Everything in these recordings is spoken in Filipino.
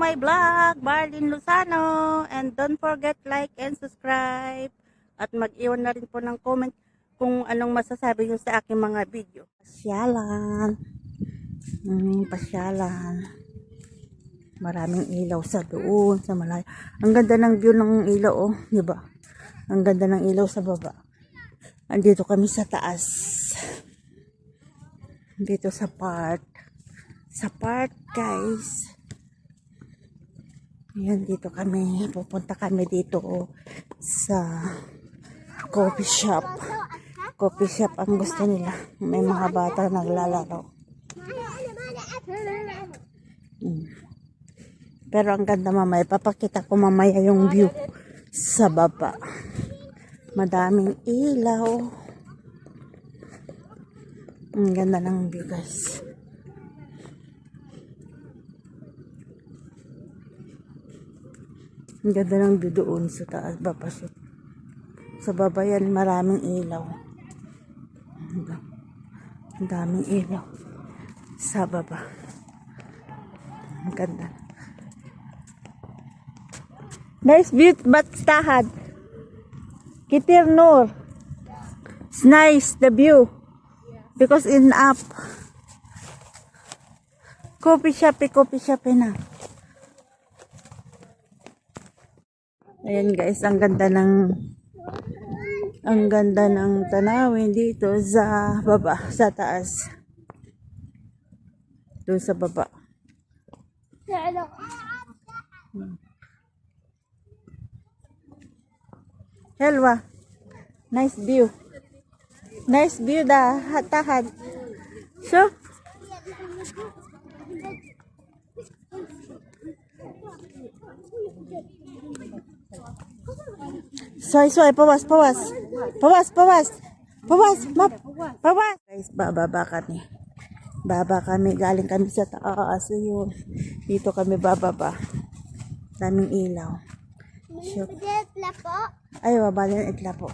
my vlog, Barlin Luzano. And don't forget like and subscribe. At mag-iwan na rin po ng comment kung anong masasabi nyo sa aking mga video. Pasyalan. Pasyalan. Maraming ilaw sa doon, sa malayo. Ang ganda ng view ng ilaw, oh. Diba? Ang ganda ng ilaw sa baba. Andito kami sa taas. Dito sa part. Sa part, guys. Ayan, dito kami. Pupunta kami dito sa coffee shop. Coffee shop ang gusto nila. May mga bata naglalaro. Pero ang ganda mamaya. Papakita ko mamaya yung view sa baba. Madaming ilaw. Ang ganda ng view, guys. Ang ganda ng view doon sa taas. Babasot. Sa baba yan, maraming ilaw. Ang daming ilaw. Sa baba. Ang ganda. Nice view, but tahad. Kitir Nur. It's nice, the view. Because in up. Coffee shop na. Ayan guys, ang ganda ng tanawin dito sa baba, sa taas. Doon sa baba. Helwa. Nice view. Nice view da tahad. So, Soy, pawas. Guys, bababa kami. Galing kami sa taas. Ayun. Dito kami bababa. Daming ilaw. Sure. Ay, babalin ang itla po.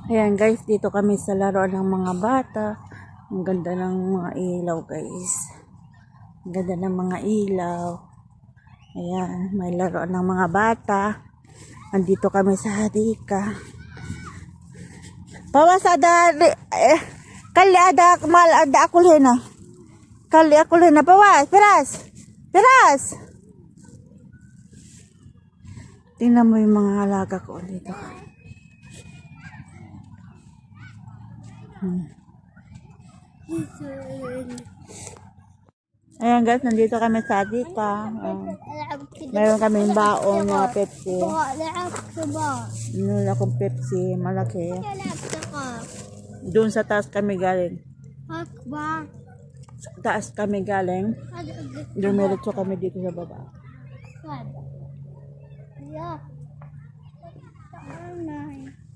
Ayan guys, dito kami sa laruan ng mga bata. Ang ganda ng mga ilaw, guys. Ang ganda ng mga ilaw. Ayan, may laruan ng mga bata. Andito kami sa hadika. Pawasada, kali ada mal ada akulena. Kali akulena, pawas, peras. Tingnan mo yung mga alaga ko dito. Ayan guys, nandito kami sa Adika. Meron kami baong na Pepsi. Nula akong Pepsi, malaki. Doon sa taas kami galing. Sa taas kami galing. Dumiretso kami dito sa baba.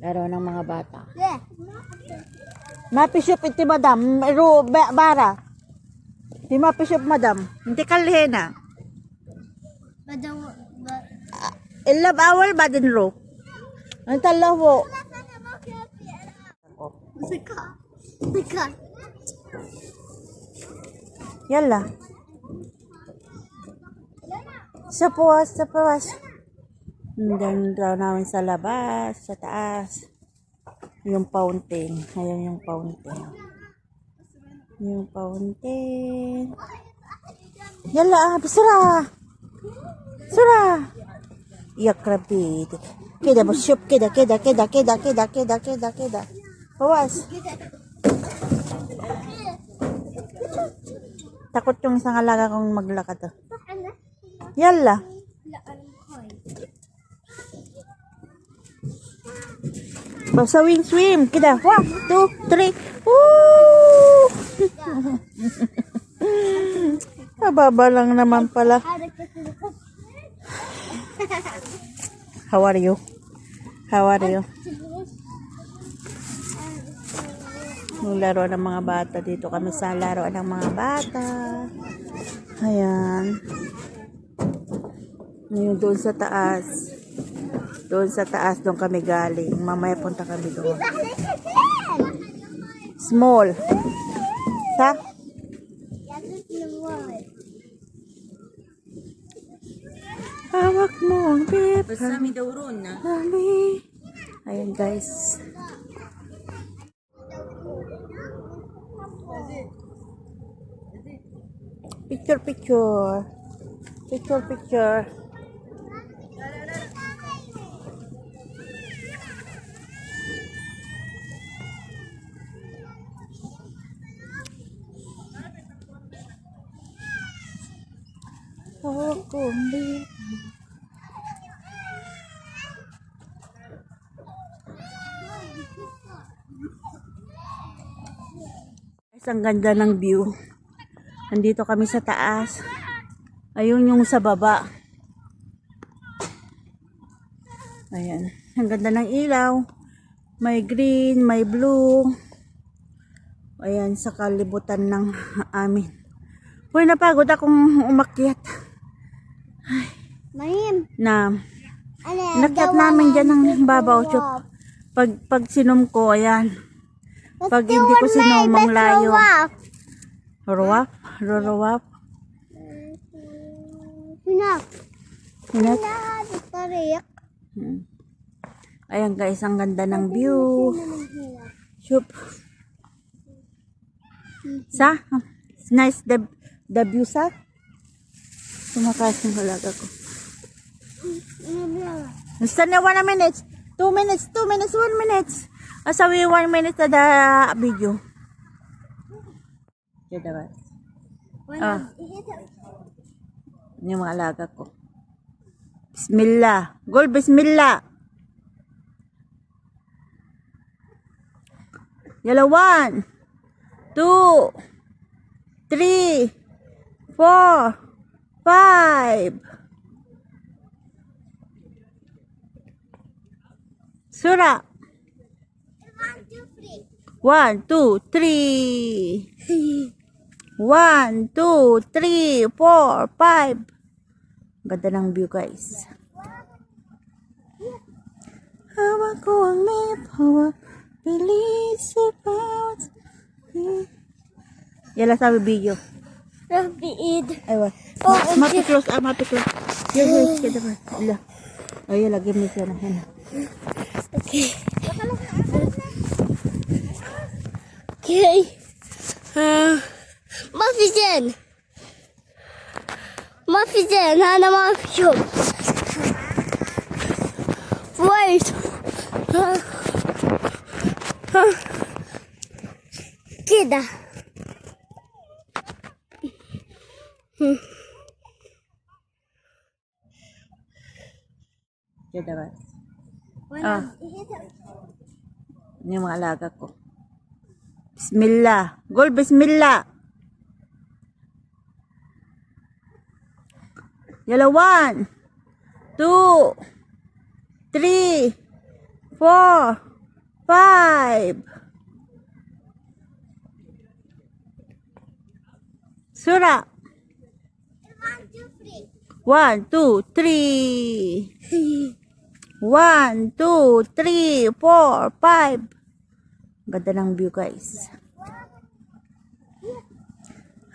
Laro ng mga bata. Mapisop iti madam, bara. Di mapisop madam, hindi kalihena. Ilab awal ba din ro? Ang talawo. Yalla. Sa pawas. Ang ganda namin sa labas, sa taas. Yung fountain. Ayan yung fountain. Yalla, bisura. Iya krabit. Keda mo shop, keda. Pawas. Takot yung isang alaga kong maglakad. Yalla. Swim. Kita. 1, 2, 3. Woo! Mababa lang naman pala. How are you? Laro ng mga bata. Dito kami sa laro ng mga bata. Ayan. Ngayon doon sa taas. Doon kami galing. Mamaya punta kami doon. Small. Sa? Hawak mo ang beef. Basami daw ron na. Dali. Ayan guys. Picture, picture. Picture, picture. Oh, kundi. Ang ganda ng view. Nandito kami sa taas. Ayun yung sa baba. Ayan. Ang ganda ng ilaw. May green, may blue. Ayan, sa kalibutan ng amin. Uy, napagod akong umakyat. Marim. Na, inakyat namin dyan ng babaw. Pag sinom ko, ayan. Pag hindi ko sinom, ang layo. Ruwap? Ruwap? Hinak. Hinak? Tarik. Ayan guys, ang ganda ng view. Shoop. Sa? Nice the view sa? Tumakas yung halaga ko. Basta na 1 minute. 2 minutes, 1 minute. Asawi 1 minute na the video. Kaya diba? Ah. Yung mga alaga ko. Bismillah. Gol, bismillah. Yala 1, 2, 3, 4, 5. Sura. 1, 2, 3. 1, 2, 3, 4, 5. Ganda ng view guys. Hawak ko ang map, hawak. Bilis about. Yala sabi video. Rabiid. Aywa. Oh, Mapiklos, mapiklos. Yes, kita ba? Ala. Ay, lagi mo siya na hen. Okay. Okay. Mafizin. Mafizin. Hana mafizin. Wait. كده Kita ba? Ah. Yung mga alaga ko. Bismillah. Gol, bismillah. Yala 1, 2, 3, 4, 5. Sura. 1, 2, 3. 1, 2, 3, 4, 5. Ganda ng view guys.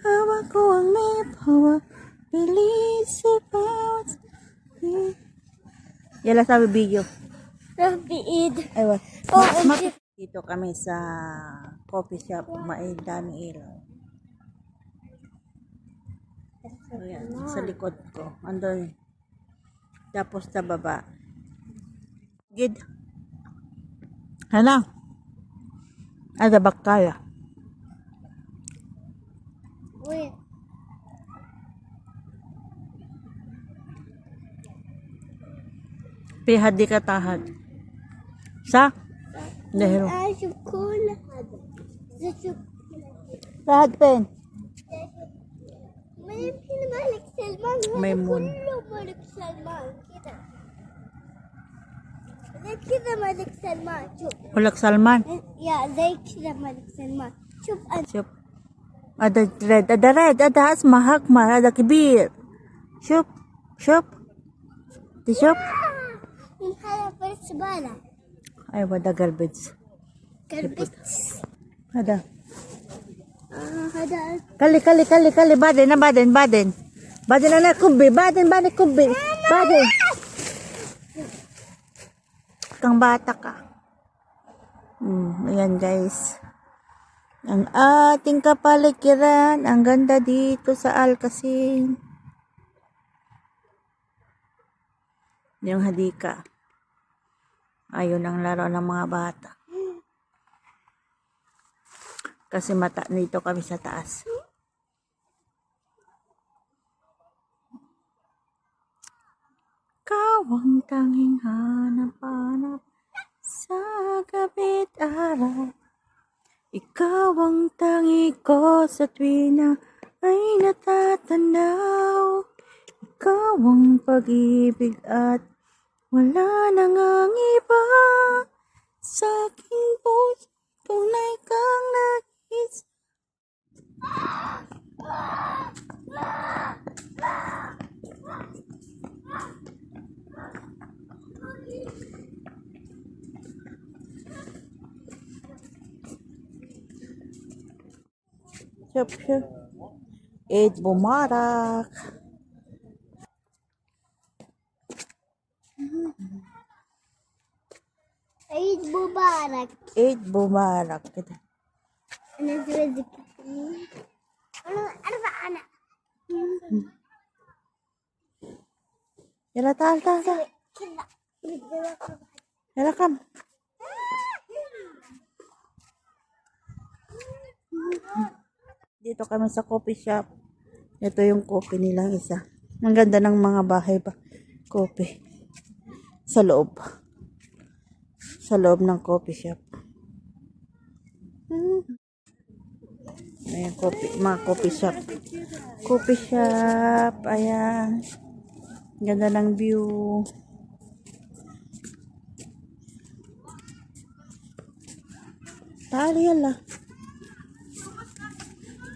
Hawak ko ang map, hawak. Bilis about. Yala sabi video. Rabiid. Aywa. Oh, Dito kami sa coffee shop. May dami ilaw. Ayan, sa likod ko. Andun. Tapos sa baba. Gid. Ano? Ada bakala. Wait. Pihad di katahad. Sa? Dahil. شوكولا هذا Tahad pen. ما يمكن ملك سلمان هذا ميمون. كله ملك سلمان كذا زي كذا ملك سلمان شوف Ulak Salman. يا زي كذا ملك سلمان شوف أنت شوف. Ada red. Ada red. Ada asma hakmar. Ada kibir. شوف. شوف. تشوف. من هذا في الزبالة أيوة ده garbage. كربت Ada. هذا Kali. Baden na, baden. Baden na kubi. Baden, kubi. Baden. Kang bata ka. Ayan guys. Ang ating kapaligiran. Ang ganda dito sa Alcacin. Yung hadika. Ayun ang laro ng mga bata. Kasi nito kami sa taas. Ikaw ang tanging hanap-hanap sa gabi't araw. Ikaw ang tangi ko sa tuwing na ay natatanaw. Ikaw ang pag-ibig at wala nang ang iba. Sa aking puso, tunay kang nais. Siap. Eid Mubarak. عيد مبارك. Eid Mubarak. أنا زوجك. أنا أرفع أنا. Yala, tal. كذا. Yala, come. Dito kami sa coffee shop. Ito yung coffee nilang isa. Ang ganda ng mga bahay ba? Coffee. Sa loob. Sa loob ng coffee shop. Ayan, mga coffee shop. Coffee shop. Ayan. Ganda ng view. Tali yala.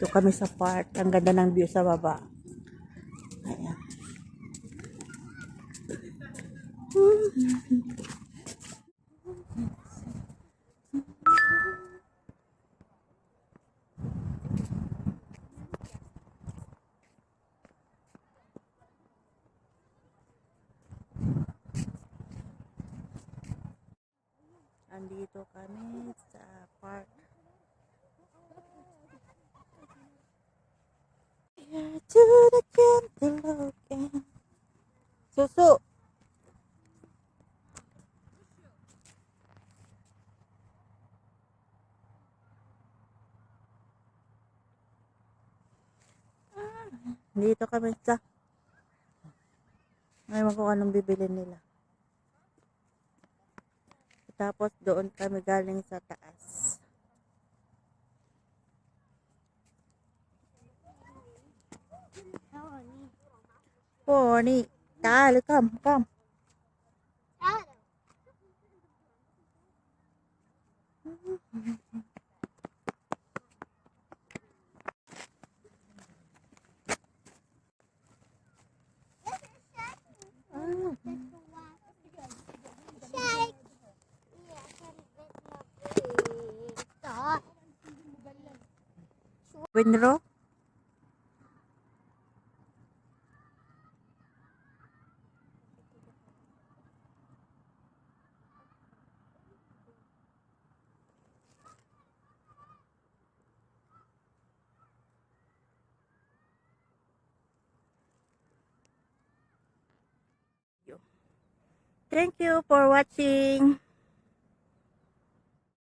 Ito kami sa park. Ang ganda ng view sa baba. Ayan. Andito kami sa park. To the gentle again. Susu. Dito kami sa ngayon kung anong bibili nila. Tapos doon kami galing sa taas. Pony. Dale, come. Winro. Thank you for watching.